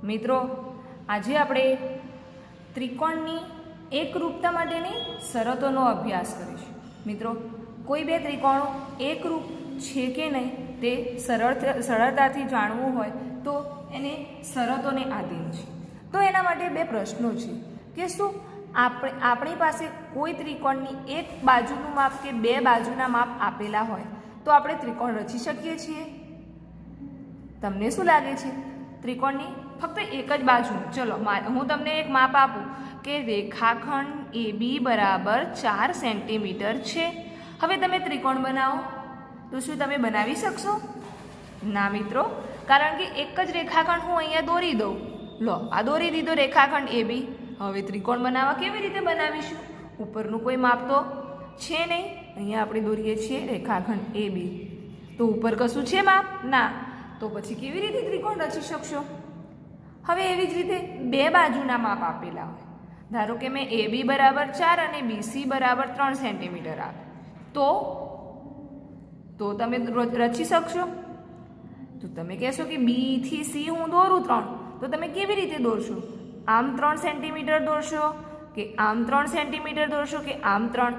મિત્રો આજે આપણે ત્રિકોણની એકરૂપતા માટેની શરતોનો અભ્યાસ કરીશું। મિત્રો કોઈ બે ત્રિકોણો એકરૂપ છે કે નહીં તે સરળતાથી જાણવું હોય તો એને શરતોને આધીન છે। તો એના માટે બે પ્રશ્નો છે કે શું આપણી પાસે કોઈ ત્રિકોણની એક બાજુનું માપ કે બે બાજુના માપ આપેલા હોય તો આપણે ત્રિકોણ રચી શકીએ છીએ? તમને શું લાગે છે? ત્રિકોણની ફક્ત એક જ બાજુ, ચલો હું તમને એક માપ આપું કે રેખાખંડ AB બરાબર 4 સેન્ટીમીટર છે। હવે તમે ત્રિકોણ બનાવો તો શું તમે બનાવી શકશો? ના મિત્રો, કારણ કે એક જ રેખાખંડ હું અહીંયા દોરી દઉં। લો, આ દોરી દીધો રેખાખંડ AB। હવે ત્રિકોણ બનાવવા કેવી રીતે બનાવીશું? ઉપરનું કોઈ માપ તો છે નહીં, અહીંયા આપણે દોરીએ છીએ રેખાખંડ AB, તો ઉપર કશું છે માપ? ના, તો પછી કેવી રીતે ત્રિકોણ રચી શકશો? હવે એવી જ રીતે બે બાજુના માપ આપેલા હોય, ધારો કે મેં AB બરાબર 4 અને BC બરાબર 3 સેન્ટીમીટર આપે, તો તમે રચી શકશો? તો તમે કહેશો કે B થી C હું દોરું 3, તો તમે કેવી રીતે દોરશો? આમ 3 સેન્ટીમીટર દોરશો કે આમ 3 સેન્ટીમીટર દોરશો કે આમ 3?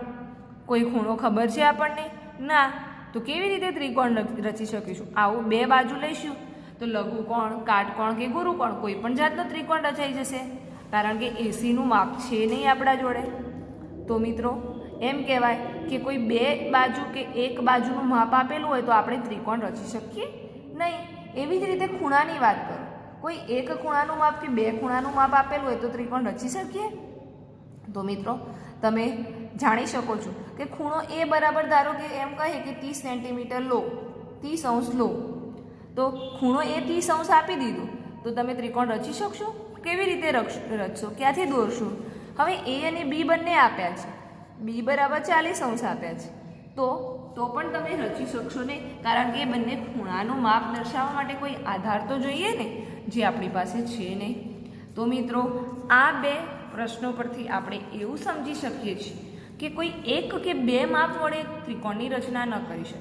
કોઈ ખૂણો ખબર છે આપણને? ના, તો કેવી રીતે ત્રિકોણ રચી શકીશું? આવું બે બાજુ લઈશું તો લઘુકોણ, કાટકોણ કે ગુરુકોણ કોઈ પણ જાતનો ત્રિકોણ રચાઈ જશે, કારણ કે એસીનું માપ છે નહીં આપણા જોડે। તો મિત્રો એમ કહેવાય કે કોઈ બે બાજુ કે એક બાજુનું માપ આપેલું હોય તો આપણે ત્રિકોણ રચી શકીએ નહીં। એવી જ રીતે ખૂણાની વાત કરો, કોઈ એક ખૂણાનું માપ કે બે ખૂણાનું માપ આપેલું હોય તો ત્રિકોણ રચી શકીએ? તો મિત્રો તમે જાણી શકો છો કે ખૂણો એ બરાબર ધારો કે એમ કહે કે 30 સેન્ટીમીટર લો, 30 અંશ લો, તો ખૂણો એ 30 અંશ આપી દીધો તો તમે ત્રિકોણ રચી શકશો? કેવી રીતે રચશો? ક્યાંથી દોરશો? હવે એ અને બી બંને આપ્યા છે, બી બરાબર 40 અંશ આપ્યા છે, તો પણ તમે રચી શકશો નહીં, કારણ કે બંને ખૂણાનું માપ દર્શાવવા માટે કોઈ આધાર તો જોઈએ ને, જે આપણી પાસે છે નહીં। તો મિત્રો આ બે પ્રશ્નો પરથી આપણે એવું સમજી શકીએ છીએ કે કોઈ એક કે બે માપ વડે ત્રિકોણની રચના ન કરી શકે।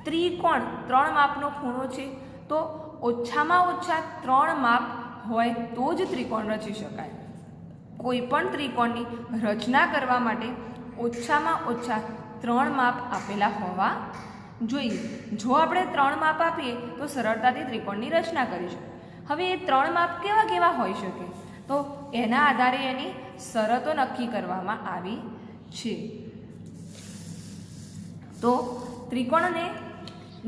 ત્રિકોણ 3 માપનો ખૂણો છે તો ઓછામાં ઓછા 3 માપ હોય તો જ ત્રિકોણ રચી શકાય। કોઈ પણ ત્રિકોણની રચના કરવા માટે ઓછામાં ઓછા 3 માપ આપેલા હોવા જોઈએ। જો આપણે 3 માપ આપીએ તો સરળતાથી ત્રિકોણની રચના કરીશું। હવે એ 3 માપ કેવા કેવા હોઈ શકે? તો એના આધારે એની શરતો નક્કી કરવામાં આવી છે। તો ત્રિકોણને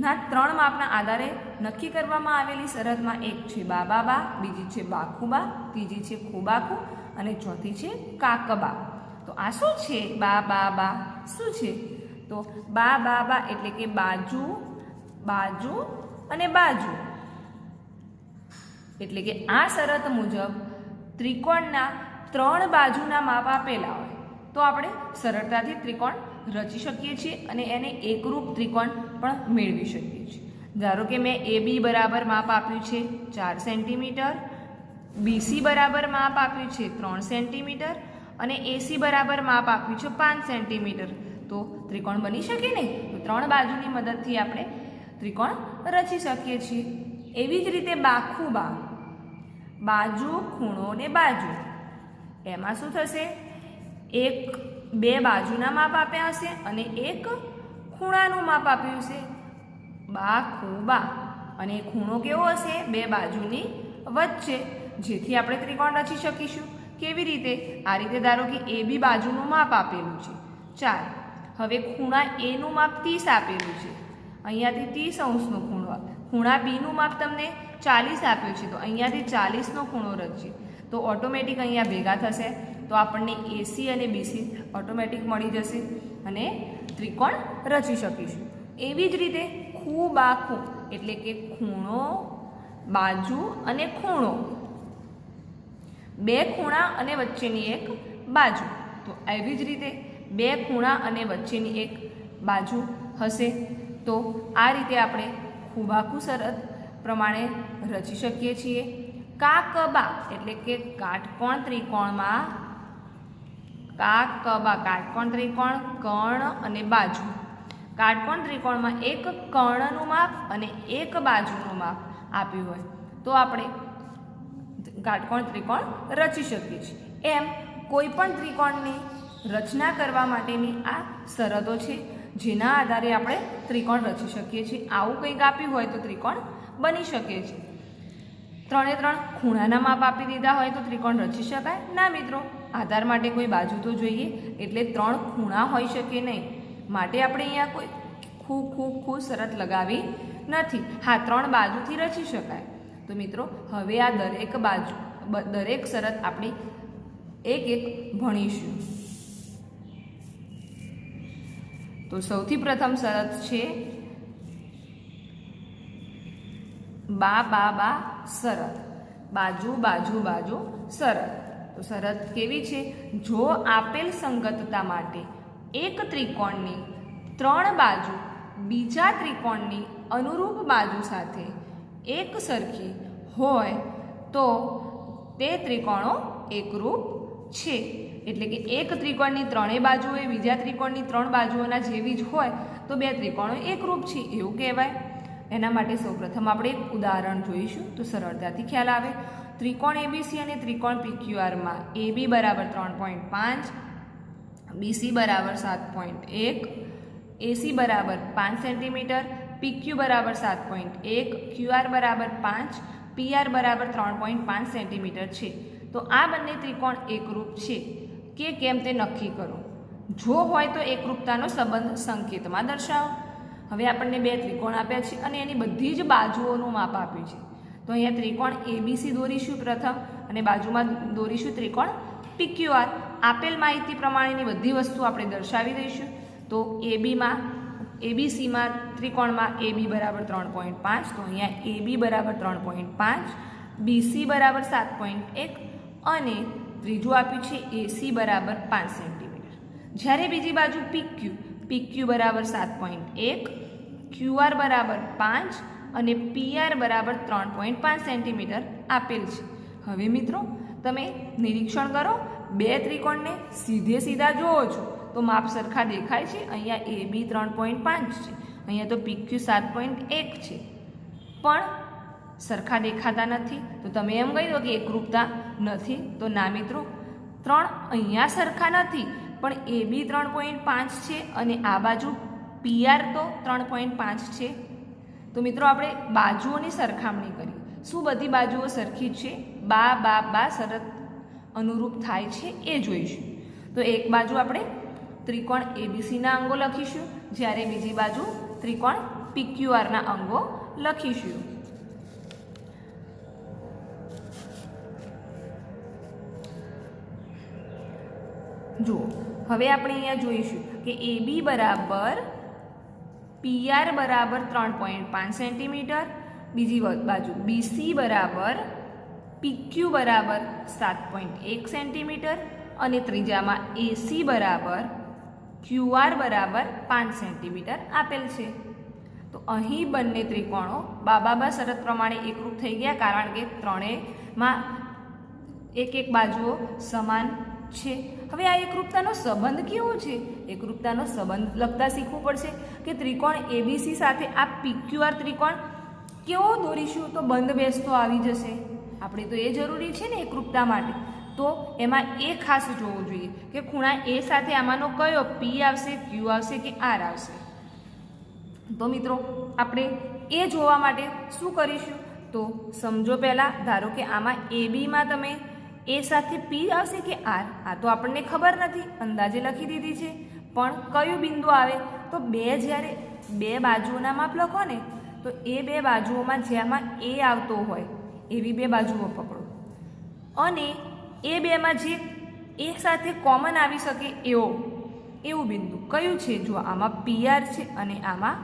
ના 3 માપના આધારે નક્કી કરવામાં આવેલી શરતમાં એક છે બાબા, બીજી છે બાખુબા, ત્રીજી છે ખુબાખુ અને ચોથી છે કાકબા। તો આ શું છે? બા શું છે? તો બા એટલે કે બાજુ, બાજુ અને બાજુ, એટલે કે આ શરત મુજબ ત્રિકોણના 3 બાજુના માપ આપેલા હોય તો આપણે સરળતાથી ત્રિકોણ રચી શકીએ છીએ અને એને એકરૂપ ત્રિકોણ પણ મેળવી શકીએ છીએ। ધારો કે મેં AB બરાબર માપ આપ્યું છે 4 સેન્ટીમીટર, BC બરાબર માપ આપ્યું છે 3 સેન્ટીમીટર અને AC બરાબર માપ આપ્યું છે 5 સેન્ટીમીટર, તો ત્રિકોણ બની શકે ને? તો 3 બાજુની મદદથી આપણે ત્રિકોણ રચી શકીએ છીએ। એવી જ રીતે બાખુબા, બાજુ, ખૂણો ને બાજુ, એમાં શું થશે? બે બાજુના માપ આપ્યા હશે અને એક ખૂણાનું માપ આપ્યું હશે, બાખુબા, અને ખૂણો કેવો હશે? બે બાજુની વચ્ચે, જેથી આપણે ત્રિકોણ રચી શકીશું। કેવી રીતે? આ રીતે ધારો કે AB બાજુનું માપ આપેલું છે 4, હવે ખૂણા A નું માપ 30 આપેલું છે, અહીંયાથી 30 અંશનો ખૂણો, ખૂણા B નું માપ તમને 40 આપ્યું છે, તો અહીંયાથી 40નો ખૂણો રચીએ તો ઓટોમેટિક અહીંયા ભેગા થશે, તો આપણને AC અને BC ઓટોમેટિક મળી જશે અને ત્રિકોણ રચી શકીશું। એવી જ રીતે ખુબાખુ એટલે કે ખૂણો, બાજુ અને ખૂણો, બે ખૂણા અને વચ્ચેની એક બાજુ, તો એવી જ રીતે બે ખૂણા અને વચ્ચેની એક બાજુ હશે, તો આ રીતે આપણે ખુબાખુ શરત પ્રમાણે રચી શકીએ છીએ। કાકબા એટલે કે કાટકોણ ત્રિકોણમાં, કાટકોણ ત્રિકોણ, કર્ણ અને બાજુ, કાટકોણ ત્રિકોણમાં એક કર્ણનું માપ અને એક બાજુનું માપ આપ્યું હોય તો આપણે કાટકોણ ત્રિકોણ રચી શકીએ છીએ. એમ કોઈ પણ ત્રિકોણની રચના કરવા માટેની આ શરતો છે, જેના આધારે આપણે ત્રિકોણ રચી શકીએ છીએ. આવું કંઈક આપ્યું હોય તો ત્રિકોણ બની શકે છે. 3 3 ખૂણાના માપ આપી દીધા હોય તો ત્રિકોણ રચી શકાય ના મિત્રો. આધાર માટે કોઈ બાજુ તો જોઈએ, એટલે 3 ખૂણા હોઈ શકે નહીં. માટે આપણે અહીંયા કોઈ ખૂબ શરત લગાવી નથી. હા, 3 બાજુથી રચી શકાય. તો મિત્રો હવે આ દરેક શરત આપણે એક એક ભણીશું. તો સૌથી પ્રથમ શરત છે બા શરત, બાજુ બાજુ બાજુ શરત. તો શરત કેવી છે? જો આપેલ સંગતતા માટે એક ત્રિકોણની 3 બાજુ બીજા ત્રિકોણની અનુરૂપ બાજુ સાથે એક સરખી હોય તો તે ત્રિકોણો એકરૂપ છે. એટલે કે એક ત્રિકોણની 3 બાજુઓ બીજા ત્રિકોણની 3 બાજુઓના જેવી જ હોય તો 2 ત્રિકોણો એકરૂપ છે એવું કહેવાય. એના માટે સૌપ્રથમ આપણે એક ઉદાહરણ જોઈશું તો સરળતાથી ખ્યાલ આવે. ત્રિકોણ એબીસી અને ત્રિકોણ પીક્યુઆરમાં એબી બરાબર 3.5, બીસી બરાબર 7.1, એસી બરાબર 5 સેન્ટીમીટર, પીક્યુ બરાબર 7.1, ક્યુઆર બરાબર 5, પીઆર બરાબર 3.5 સેન્ટીમીટર છે. તો આ બંને ત્રિકોણ એકરૂપ છે કે કેમ તે નક્કી કરો. જો હોય તો એકરૂપતાનો સંબંધ સંકેતમાં દર્શાવો. હવે આપણને 2 ત્રિકોણ આપ્યા છે અને એની બધી જ બાજુઓનું માપ આપ્યું છે. તો અહીંયા ત્રિકોણ એબીસી દોરીશું પ્રથમ અને બાજુમાં દોરીશું ત્રિકોણ પીક્યુઆર. આપેલ માહિતી પ્રમાણેની બધી વસ્તુ આપણે દર્શાવી દઈશું. તો એબીસીમાં ત્રિકોણમાં એબી બરાબર 3.5, તો અહીંયા એબી બરાબર 3.5, બીસી બરાબર 7.1 અને ત્રીજું આપ્યું છે એસી બરાબર 5 સેન્ટીમીટર. જ્યારે બીજી બાજુ પીક્યુ બરાબર 7.1, ક્યુઆર બરાબર 5 અને પીઆર બરાબર 3.5 સેન્ટીમીટર આપેલ છે. હવે મિત્રો તમે નિરીક્ષણ કરો, 2 ત્રિકોણને સીધા જોવો છો તો માપ સરખા દેખાય છે. અહીંયા એબી 3.5 છે, અહીંયા તો પીક્યુ 7.1 છે, પણ સરખા દેખાતા નથી. તો તમે એમ કહી દો કે એકરૂપતા નથી. તો ના મિત્રો, 3 અહીંયા સરખા નથી, પણ એબી 3.5 છે અને આ બાજુ પીઆર તો 3.5 છે. તો મિત્રો આપણે બાજુઓની સરખામણી કરીએ. શું બધી બાજુઓ સરખી જ છે? બા શરત અનુરૂપ થાય છે એ જોઈશું. તો એક બાજુ આપણે ત્રિકોણ એબીસીના અંગો લખીશું, જ્યારે બીજી બાજુ ત્રિકોણ પીક્યુઆરના અંગો લખીશું. જુઓ, હવે આપણે અહીંયા જોઈશું કે એબી બરાબર પીઆર બરાબર 3.5 સેન્ટીમીટર, બીજી બાજુ બીસી બરાબર પીક્યુ બરાબર 7.1 સેન્ટીમીટર અને ત્રીજામાં એસી બરાબર ક્યુઆર બરાબર 5 સેન્ટીમીટર આપેલ છે. તો અહીં બંને ત્રિકોણો બા શરત પ્રમાણે એકરૂપ થઈ ગયા, કારણ કે ત્રણેયમાં એક બાજુઓ સમાન છે. હવે આ એકરૂપતાનો સંબંધ કેવો છે? એકરૂપતાનો સંબંધ લખતા શીખવું પડશે કે ત્રિકોણ એબીસી સાથે આ પીક્યુઆર ત્રિકોણ કેવો દોરીશું તો બંધ બેસતો આવી જશે. આપણે તો એ જરૂરી છે ને એકરૂપતા માટે. તો એમાં એ ખાસ જોવું જોઈએ કે ખૂણા એ સાથે આમાંનો કયો પી આવશે, ક્યુ આવશે કે આર આવશે. તો મિત્રો આપણે એ જોવા માટે શું કરીશું? તો સમજો પહેલાં, ધારો કે આમાં એબીમાં તમે એ સાથે પી આવશે કે આર, આ તો આપણને ખબર નથી, અંદાજે લખી દીધી છે. પણ કયું બિંદુ આવે? તો જ્યારે 2 બાજુઓના માપ લખો ને, તો એ 2 બાજુઓમાં જેમાં એ આવતો હોય એવી 2 બાજુઓ પકડો અને એ 2માં જે એ સાથે કોમન આવી શકે એવું બિંદુ કયું છે? જો આમાં પીઆર છે અને આમાં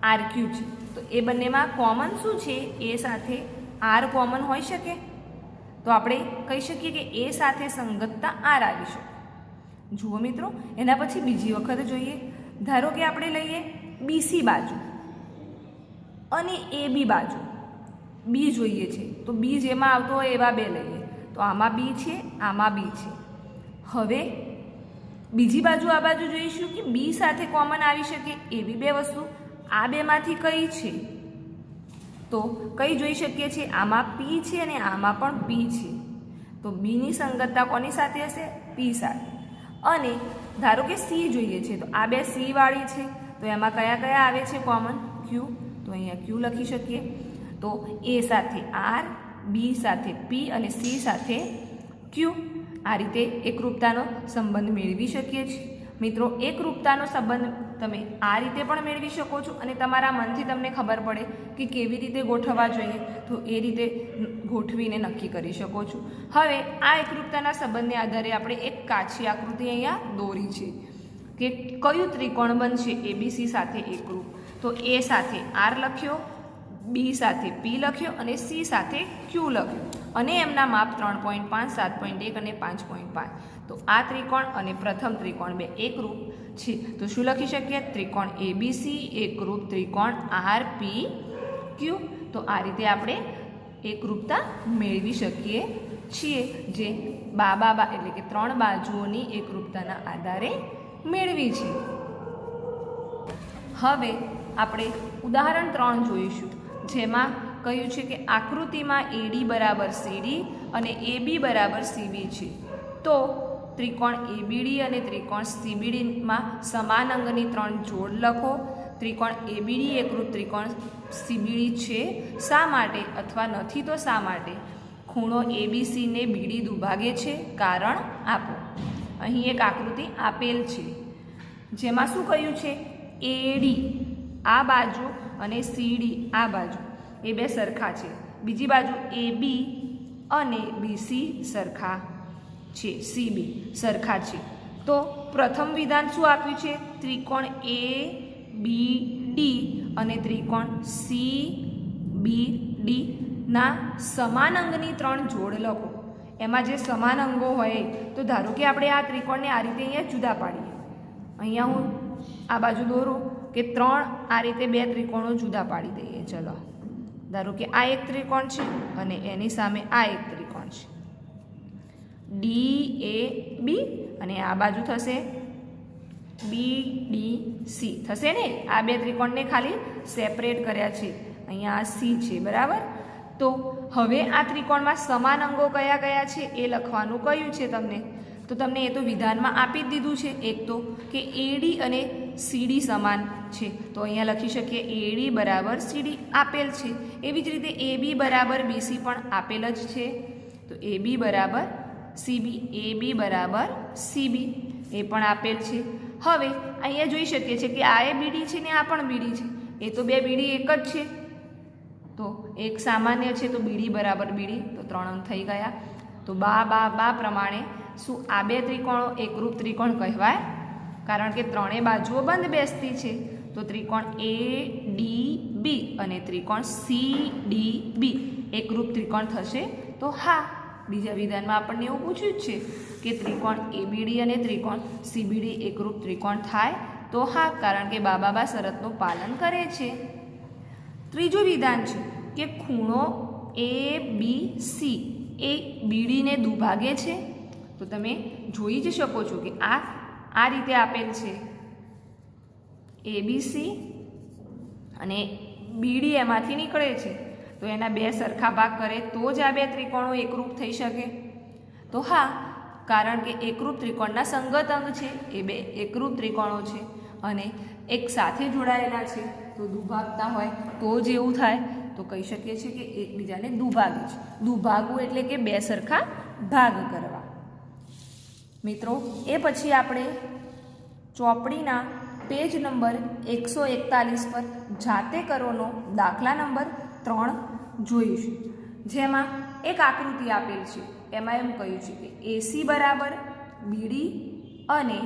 આરક્યુ છે, તો એ બંનેમાં કોમન શું છે? એ સાથે આર કોમન હોઈ શકે. તો આપણે કહી શકીએ કે એ સાથે સંગતતા આર આવી શકે. જુઓ મિત્રો, એના પછી બીજી વખત જોઈએ. ધારો કે આપણે લઈએ બીસી બાજુ અને એબી બાજુ. બી જોઈએ છે તો બી જેમાં આવતો હોય એવા 2 લઈએ. તો આમાં બી છે, આમાં બી છે. હવે બીજી બાજુ આ બાજુ જોઈશું કે બી સાથે કોમન આવી શકે એવી 2 વસ્તુ. આ 2માંથી કઈ છે? તો કઈ જોઈ શકીએ છીએ? આમાં પી છે અને આમાં પણ પી છે. તો બીની સંગતતા કોની સાથે હશે? પી સાથે. અને ધારો કે સી જોઈએ છે, તો આ બે સી વાળી છે, તો એમાં કયા કયા આવે છે કોમન? ક્યુ. તો અહીંયા ક્યુ લખી શકીએ. તો એ સાથે આર, બી સાથે પી અને સી સાથે ક્યુ. આ રીતે એકરૂપતાનો સંબંધ મેળવી શકીએ છીએ. મિત્રો, એકરૂપતાનો સંબંધ તમે આ રીતે પણ મેળવી શકો છો અને તમારા મનથી તમને ખબર પડે કે કેવી રીતે ગોઠવવા જોઈએ, તો એ રીતે ગોઠવીને નક્કી કરી શકો છો. હવે આ એકરૂપતાના સંબંધને આધારે આપણે એક કાચી આકૃતિ અહીંયા દોરી છે કે કયું ત્રિકોણ બનશે એબીસી સાથે એકરૂપ. તો એ સાથે આર લખ્યો, બી સાથે પી લખ્યો અને સી સાથે ક્યુ લખ્યો અને એમના માપ 3.5, 7.1 અને 5.5. તો આ ત્રિકોણ અને પ્રથમ ત્રિકોણ બે એકરૂપ છે. તો શું લખી શકીએ? ત્રિકોણ એબીસી એકરૂપ ત્રિકોણ આર પી ક્યુ. તો આ રીતે આપણે એકરૂપતા મેળવી શકીએ છીએ, જે બા એટલે કે 3 બાજુઓની એકરૂપતાના આધારે મેળવી છે. હવે આપણે ઉદાહરણ 3 જોઈશું, જેમાં કહ્યું છે કે આકૃતિમાં એડી બરાબર સીડી અને એબી બરાબર સીબી છે. તો ત્રિકોણ એબીડી અને ત્રિકોણ સીબીડીમાં સમાન અંગની 3 જોડ લખો. ત્રિકોણ એબીડી એકરૂપ ત્રિકોણ સીબીડી છે શા માટે અથવા નથી તો શા માટે? ખૂણો એબીસીને બીડી દુભાગે છે, કારણ આપો. અહીં એક આકૃતિ આપેલ છે જેમાં શું કહ્યું છે? એડી આ બાજુ અને સીડી આ બાજુ એ બે સરખા છે. બીજી બાજુ એબી અને બીસી સરખા છે, સીબી સરખા છે. તો પ્રથમ વિધાન શું આપ્યું છે? ત્રિકોણ એ બી ડી અને ત્રિકોણ સી બી ડી ના સમાન અંગની 3 જોડ લખો. એમાં જે સમાન અંગો હોય, તો ધારો કે આપણે આ ત્રિકોણને આ રીતે અહીંયા જુદા પાડીએ. અહીંયા હું આ બાજુ દોરું કે 3 આ રીતે 2 ત્રિકોણો જુદા પાડી દઈએ. ચલો, ધારો કે આ એક ત્રિકોણ છે અને એની સામે આ એક ત્રિકોણ છે, ડી એ બી, અને આ બાજુ થશે બી ડી સી થશે ને. આ 2 ત્રિકોણને ખાલી સેપરેટ કર્યા છે. અહીંયા આ સી છે, બરાબર. તો હવે આ ત્રિકોણમાં સમાન અંગો કયા કયા છે એ લખવાનું કહ્યું છે તમને. તો તમને એ તો વિધાનમાં આપી જ દીધું છે. એક તો કે એડી અને સીડી સમાન છે, તો અહીંયા લખી શકીએ એડી બરાબર સીડી આપેલ છે. એવી જ રીતે એબી બરાબર બીસી પણ આપેલ જ છે, તો એબી બરાબર સીબી, એબી બરાબર સીબી એ પણ આપેલ છે. હવે અહીંયા જોઈ શકીએ છીએ કે આ એ બીડી છે ને આ પણ બીડી છે. એ તો બે બીડી એક જ છે, તો એક સામાન્ય છે, તો બીડી બરાબર બીડી, તો 3 અંક થઈ ગયા. તો બા પ્રમાણે શું આ 2 ત્રિકોણો એકરૂપ ત્રિકોણ કહેવાય? કારણ કે 3 બાજુઓ બંધ બેસતી છે. તો ત્રિકોણ એ ડી બી અને ત્રિકોણ સી ડી બી એકરૂપ ત્રિકોણ થશે? તો હા. બીજા વિધાનમાં આપણને એવું પૂછ્યું જ છે કે ત્રિકોણ એબીડી અને ત્રિકોણ સીબીડી એકરૂપ ત્રિકોણ થાય? તો હા, કારણ કે બા શરતનું પાલન કરે છે. ત્રીજું વિધાન છે કે ખૂણો એ બી સી એ બીડીને દુભાગે છે. તો તમે જોઈ જ શકો છો કે આ રીતે આપેલ છે, એબીસી અને બીડી એમાંથી નીકળે છે. તો એના 2 સરખા ભાગ કરે તો જ આ 2 ત્રિકોણો એકરૂપ થઈ શકે? તો હા, કારણ કે એકરૂપ ત્રિકોણના સંગત અંગ છે, એ 2 એકરૂપ ત્રિકોણો છે અને એક સાથે જોડાયેલા છે, તો દુભાગતા હોય તો જ એવું થાય. તો કહી શકીએ છીએ કે એકબીજાને દુભાગે છે. દુભાગવું એટલે કે 2 સરખા ભાગ કરવા. મિત્રો, એ પછી આપણે ચોપડીના પેજ નંબર 141 પર જાતે કરોનો દાખલા નંબર 3 જોઈશું, જેમાં એક આકૃતિ આપેલ છે. એમાં એમ કહ્યું છે કે એસી બરાબર બીડી અને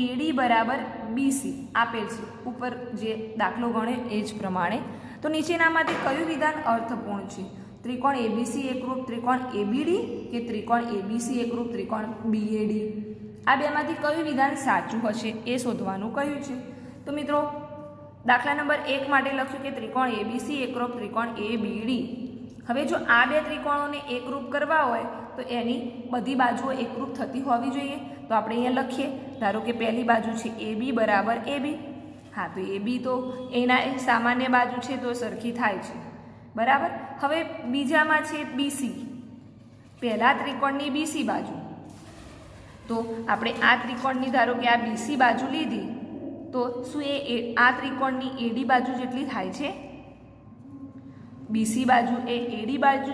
એડી બરાબર બીસી આપેલ છે. ઉપર જે દાખલો ગણે એ જ પ્રમાણે. તો નીચેનામાંથી કયું વિધાન અર્થપૂર્ણ છે? ત્રિકોણ એબીસી એકરૂપ ત્રિકોણ એબીડી કે ત્રિકોણ એબીસી એકરૂપ ત્રિકોણ બીએડી? આ બેમાંથી કયું વિધાન સાચું હશે એ શોધવાનું કહ્યું છે. તો મિત્રો, દાખલા નંબર 1 માટે લખ્યું કે ત્રિકોણ એબીસી એકરૂપ ત્રિકોણ એબીડી. હવે જો આ 2 ત્રિકોણોને એકરૂપ કરવા હોય તો એની બધી બાજુઓ એકરૂપ થતી હોવી જોઈએ. તો આપણે અહીંયા લખીએ. ધારો કે પહેલી બાજુ છે એબી બરાબર એબી. હા, તો એબી તો એના સામાન્ય બાજુ છે તો સરખી થાય છે, બરાબર. હવે બીજામાં છે બીસી, પહેલા ત્રિકોણની બીસી બાજુ, તો આપણે આ ત્રિકોણની ધારો કે આ બીસી બાજુ લીધી, તો શું એ આ ત્રિકોણની એડી બાજુ જેટલી થાય છે? બીસી બાજુ એ એડી બાજુ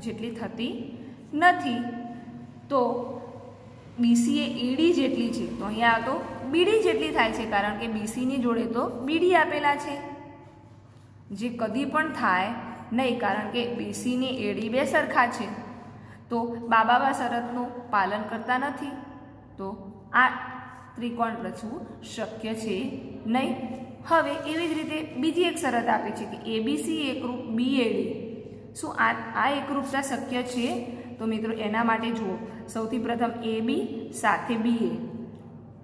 જેટલી થતી નથી. તો બીસી એ એડી જેટલી છે, તો અહીંયા તો બીડી જેટલી થાય છે, કારણ કે બીસીની જોડે તો બીડી આપેલા છે, જે કદી પણ થાય નહીં, કારણ કે બીસીની એડી બે સરખા છે. તો બાબા શરતનું પાલન કરતા નથી, તો આ ત્રિકોણ રચવું શક્ય છે નહીં. હવે એવી જ રીતે બીજી એક શરત આપે છે કે એબીસી એકરૂપ બીએડી. શું આ એકરૂપતા શક્ય છે? તો મિત્રો એના માટે જુઓ, સૌથી પ્રથમ AB સાથે BA,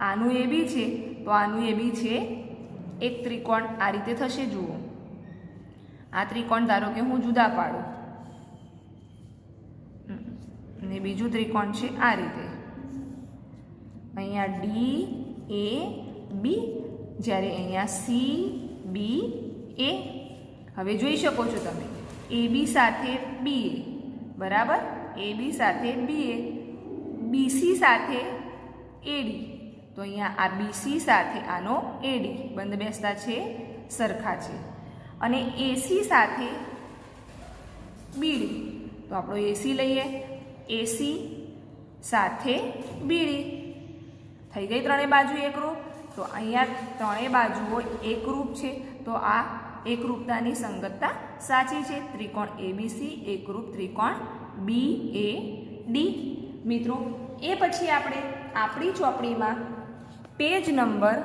આનું AB છે તો આનું AB છે, એક ત્રિકોણ આ રીતે થશે. જુઓ, આ ત્રિકોણ ધારો કે હું જુદા પાડું અને બીજું ત્રિકોણ છે આ રીતે, અહીંયા DAB, જ્યારે અહીંયા CBA. હવે જોઈ શકો છો તમે AB સાથે BA બરાબર, AB સાથે BA, BC સાથે AD, તો અહીંયા આ BC સાથે આનો AD બંધ બેસતા છે, સરખા છે. અને AC સાથે BD, તો આપણો AC લઈએ, AC સાથે BD થઈ ગઈ ત્રણેય બાજુ એકરૂપ. તો અહીંયા ત્રણેય બાજુઓ એકરૂપ છે, તો આ એકરૂપતાની સંગતતા સાચી છે. ત્રિકોણ ABC એકરૂપ ત્રિકોણ BAD. મિત્રો એ પછી આપણે આપણી ચોપડીમાં પેજ નંબર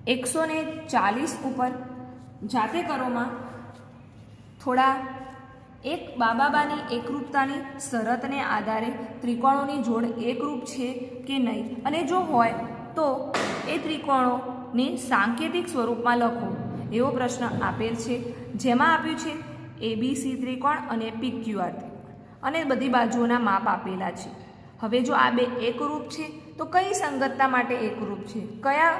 140 ઉપર જાતે કરોમાં થોડા એક બાબાની એકરૂપતાની શરતને આધારે ત્રિકોણોની જોડ એકરૂપ છે કે નહીં, અને જો હોય તો એ ત્રિકોણોને સાંકેતિક સ્વરૂપમાં લખો એવો પ્રશ્ન આપેલ છે, જેમાં આપ્યું છે ABC ત્રિકોણ અને PQR ત્રિકોણ, અને બધી બાજુઓના માપ આપેલા છે. હવે જો આ બે એકરૂપ છે તો કઈ સંગતતા માટે એકરૂપ છે, કયા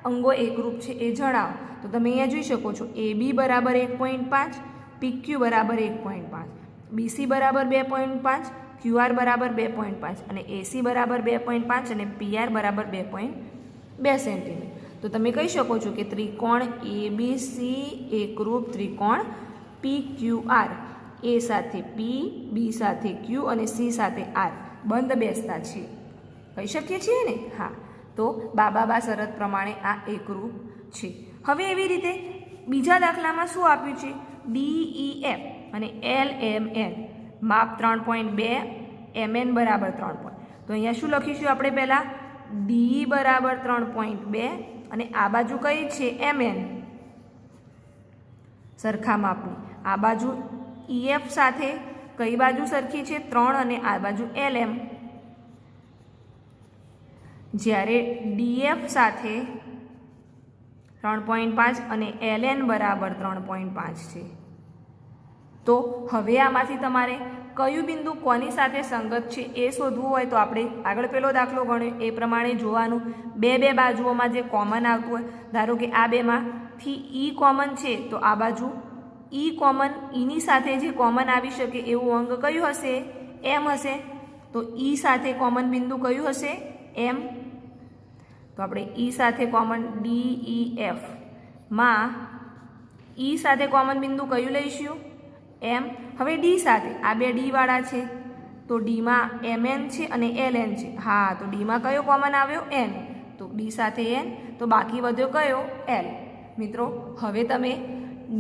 અંગો એકરૂપ છે એ જણાવો. તો તમે અહીંયા જોઈ શકો છો, AB બરાબર 1.5, PQ બરાબર 1.5, BC બરાબર 2.5, QR બરાબર 2.5 અને AC બરાબર 2.5 અને PR બરાબર 2.2 સેન્ટીમીટર. તો તમે કહી શકો છો કે ત્રિકોણ ABC એકરૂપ ત્રિકોણ PQR, A સાથે P, B સાથે Q અને C સાથે R બંધ બેસતા છે. કહી શકીએ છીએ ને? હા. તો બાબા શરત પ્રમાણે આ એકરૂપ છે. હવે એવી રીતે બીજા દાખલામાં શું આપ્યું છે? DEF અને LMN માપ 3.2, MN બરાબર 3. તો અહીંયા શું લખીશું આપણે? પહેલાં DE બરાબર 3.2 અને આ બાજુ કઈ છે? MN સરખા માપની. આ બાજુ EF સાથે કઈ બાજુ સરખી છે? 3 અને આ બાજુ LM. જ્યારે DF સાથે 3.5 અને LN બરાબર 3.5 છે. તો હવે આમાંથી તમારે કયું બિંદુ કોની સાથે સંગત છે એ શોધવું હોય તો આપણે આગળ પેલો દાખલો ગણ્યો એ પ્રમાણે જોવાનું. બે બાજુઓમાં જે કોમન આવતું હોય, ધારો કે આ બેમાંથી E કોમન છે તો આ બાજુ E કોમન, Eની સાથે જે કોમન આવી શકે એવું અંગ કયું હશે? M હશે. તો E સાથે કોમન બિંદુ કયું હશે? M. તો આપણે E સાથે કોમન DEF માં E સાથે કોમન બિંદુ કયું લઈશું? M. હવે D સાથે, આ બે D વાળા છે તો D માં MN છે અને LN છે. હા, તો D માં કયો કોમન આવ્યો? N. તો D સાથે N, તો બાકી વધ્યો કયો? L. મિત્રો હવે તમે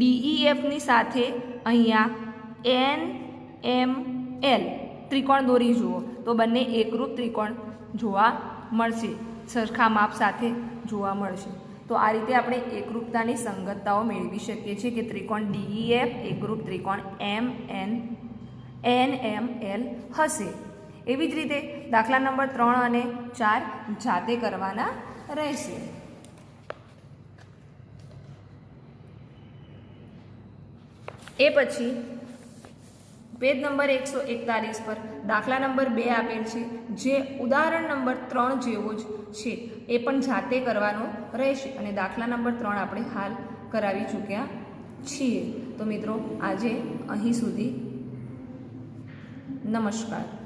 DEFની સાથે અહીંયા NML ત્રિકોણ દોરી જુઓ તો બંને એકરૂપ ત્રિકોણ જોવા મળશે, સરખા માપ સાથે જોવા મળશે. તો આ રીતે આપણે એકરૂપતાની સંગતતાઓ મેળવી શકીએ છીએ કે ત્રિકોણ DEF એકરૂપ ત્રિકોણ NML હશે. એવી જ રીતે દાખલા નંબર 3 અને 4 જાતે કરવાના રહેશે. એ પછી પેજ નંબર 141 પર દાખલા નંબર 2 આપેલ છે, જે ઉદાહરણ નંબર 3 જેવો જ છે. એ પણ જાતે કરવાનો રહેશે અને દાખલા નંબર 3 આપણે હાલ કરાવી ચૂક્યા છીએ. તો મિત્રો આજે અહીં સુધી. નમસ્કાર.